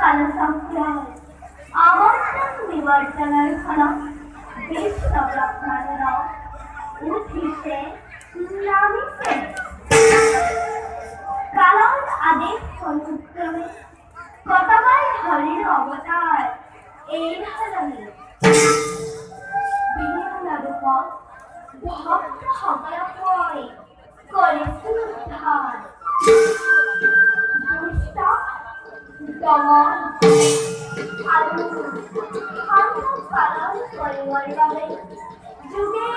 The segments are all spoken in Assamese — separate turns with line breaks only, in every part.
কালসংখ্যায় আমন্ত্রণ বিবর্তনের ফল বিষ্ণুব্রহ্মাণ্ড উঠিছে নামিছে কালর আদেশ অনুক্রমে কতবার হরির অবতার এই ধরনে বিভিন্ন রূপ ভক্ত সকলময় করেছে উদ্ধার দুষ্ট দমন আৰু শান্ত পালন কৰিবৰ বাবে যুগে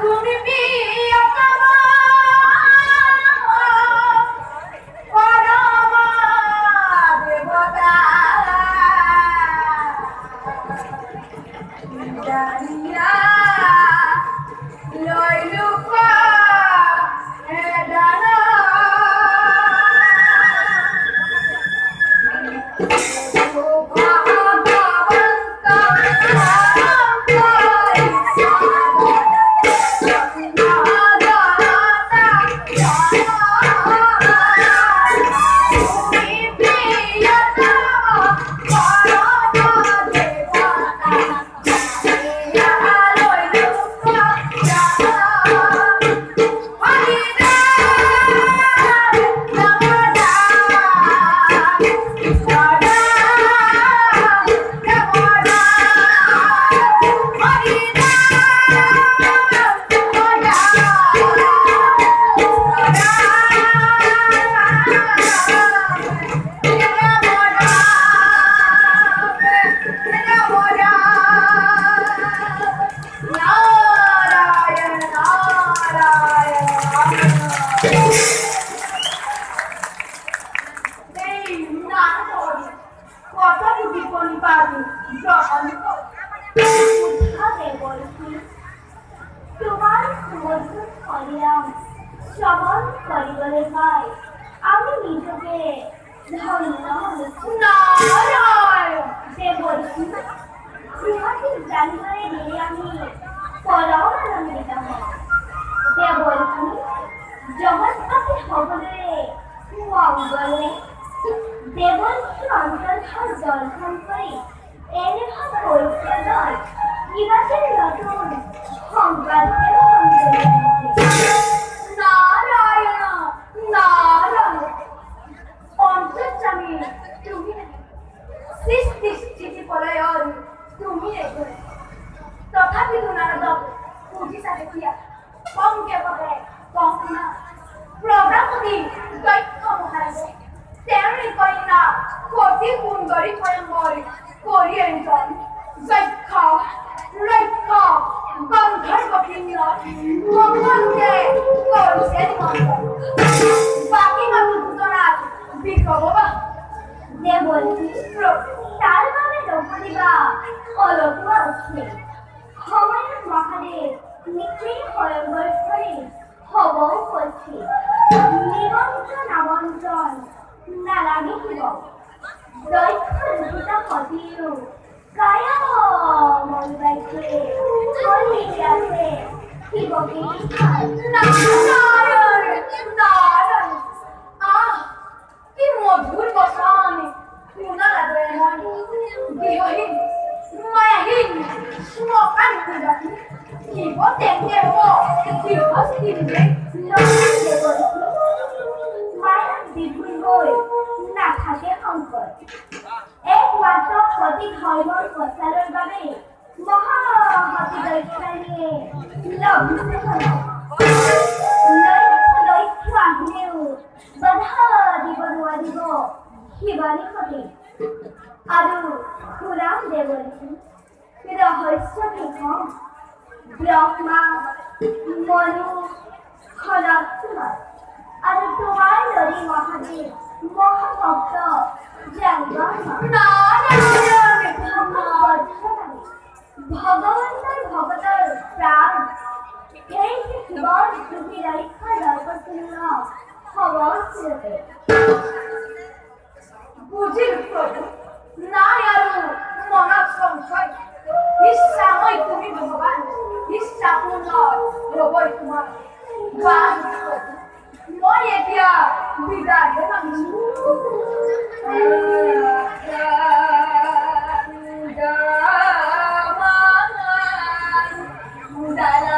যুগে তোমার মধুর করিয়াম শ্রবণ করিবলে পাই আমি নিজকে ধন্য যে বলছি ইহাকে জানিবারে গেলে আমি পরম আনন্দিত হই যে বলছি জগৎপতি সকলে মঙ্গলে যে বলছি অন্তর্ধার দর্শন করি এনে ভাব হইতে নয় নিবাসের নতুন সংবাদকে নারায়ণ নারায়ণ অন্তর্যামী তুমি সৃষ্টি স্থিতি প্রলয়ন তুমি রেখে তথাপি নারদ পুজিছা দেখিয়া কমকে পাবে কম না প্ৰজাপতি দক্ষ মহাৰাজে তেওঁৰে কন্যা সতী সুন্দৰী স্বয়ম্বৰী কৰি এজন যক্ষ ৰক্ষ গন্ধৰ্ব কিন্নৰ মঙ্গলকে কৰিছে বাকী মানুহ দুজনাত বিকবা যে বলছি তার বাবে দ্রৌপদীবা অলকুয়া উঠে সময়ের মহাদেব নিশ্চয়ই স্বয়ম্বর করে হবও করছে নিমন্ত্রণ আমন্ত্রণ নালাগে দিব দক্ষ রুচিতা সতীও কায়া মরিবাইছে চলি আছে Hiroki, Narayan, Narayan. Ah, কি মধুর বসনে পুনা লাগে মন বিহীন মায়াহীন মকান কুলাকি কি বতেঙ্গে মো বিহস্তিরে লগে বলছি মায়া বিভুল হয়ে না থাকে অঙ্কর একমাত্র সতী ধর্মর প্রচারের বাবে মহামতি দৈত্যায় নিয়ে লগ্নে লক্ষ্য আগনেও বাধা দিব নোৱাৰিব শিৱানী সতী আৰু খুৰাম দেৱৰী ৰহস্য ভিষম ব্ৰহ্মা মনু খলকুমাৰ আৰু তোমাৰ দৰে মহাদেৱ মহাভক্ত ভগৱন্তৰ ভগতৰ প্ৰাণ এই শিৱৰ স্তুতি ৰক্ষা দৰ্শপূৰ্ণ সবস্বতে বুজিল প্ৰভু নাই আৰু মনত সংশয় ইচ্ছাময় তুমি ভগৱান ইচ্ছাপূৰ্ণ হ'বই তোমাৰ গান মই এতিয়া বিদায় মাগিছো Dala